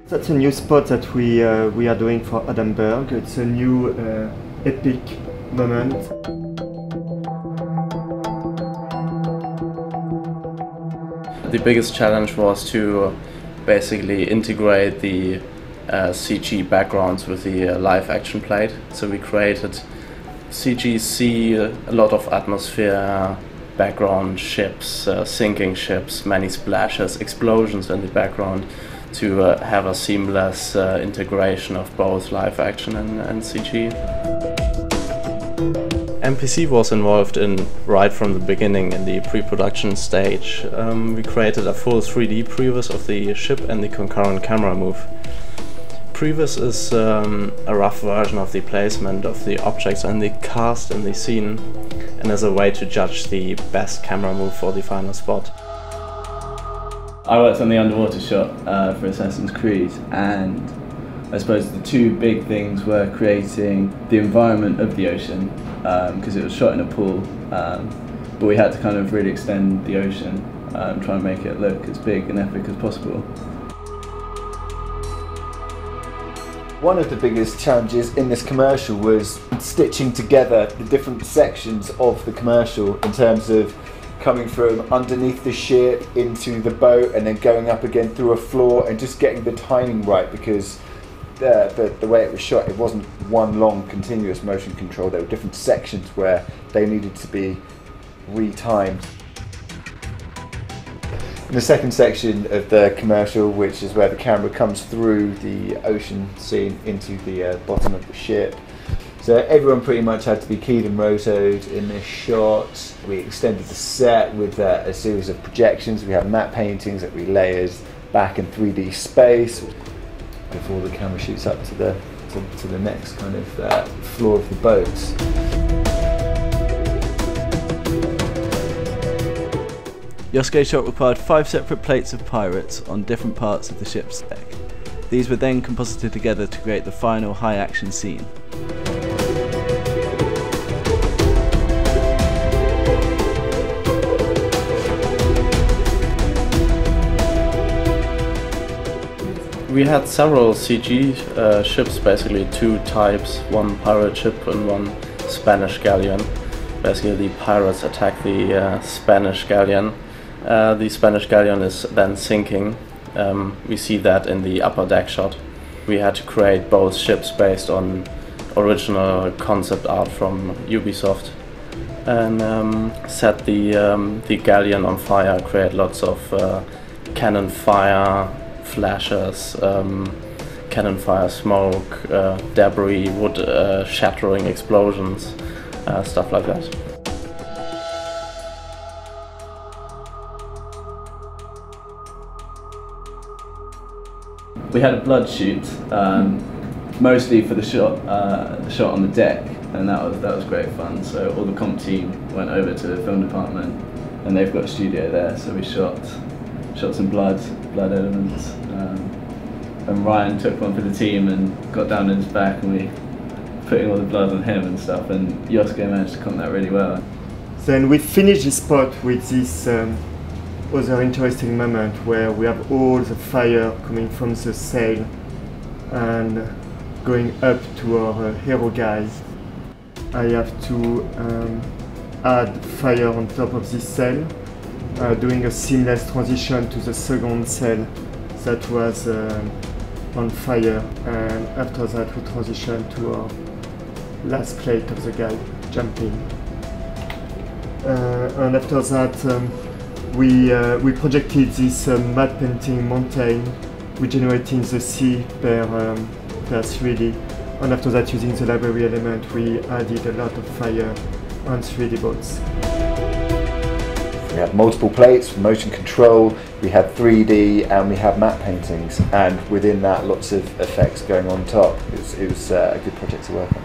That's a new spot that we are doing for Adam Berg. It's a new epic moment. The biggest challenge was to basically integrate the CG backgrounds with the live action plate. So we created CGC, a lot of atmosphere, background ships, sinking ships, many splashes, explosions in the background to have a seamless integration of both live action and CG. MPC was involved in right from the beginning in the pre-production stage. We created a full 3D pre-viz of the ship and the concurrent camera move. Pre-viz is a rough version of the placement of the objects and the cast in the scene, and is a way to judge the best camera move for the final spot. I worked on the underwater shot for Assassin's Creed, and I suppose the two big things were creating the environment of the ocean, because it was shot in a pool, but we had to kind of really extend the ocean and try and make it look as big and epic as possible. One of the biggest challenges in this commercial was stitching together the different sections of the commercial in terms of coming from underneath the ship into the boat and then going up again through a floor and just getting the timing right, because the way it was shot, it wasn't one long continuous motion control. There were different sections where they needed to be retimed. In the second section of the commercial, which is where the camera comes through the ocean scene into the bottom of the ship, so everyone pretty much had to be keyed and rotoed in this shot. We extended the set with a series of projections. We have matte paintings that we layered back in 3D space before the camera shoots up to the next kind of floor of the boat. Yosuke's shot required 5 separate plates of pirates on different parts of the ship's deck. These were then composited together to create the final high-action scene. We had several CG ships, basically two types, one pirate ship and one Spanish galleon. Basically the pirates attack the Spanish galleon. The Spanish galleon is then sinking. We see that in the upper deck shot. We had to create both ships based on original concept art from Ubisoft and set the galleon on fire, create lots of cannon fire, flashes, cannon fire, smoke, debris, wood shattering explosions, stuff like that. We had a blood shoot, mostly for the shot on the deck, and that was great fun. So all the comp team went over to the film department, and they've got a studio there. So we shot some blood elements, and Ryan took one for the team and got down on his back, and we putting all the blood on him and stuff. And Yosuke managed to comp that really well. Then we finished this spot with this other interesting moment where we have all the fire coming from the sail and going up to our hero guys. I have to add fire on top of this sail, doing a seamless transition to the second sail that was on fire, and after that we transition to our last plate of the guy jumping. And after that we projected this matte painting mountain, regenerating the sea per 3D, and after that, using the library element, we added a lot of fire on 3D boats. We had multiple plates, motion control, we had 3D, and we had matte paintings, and within that lots of effects going on top. It was a good project to work on.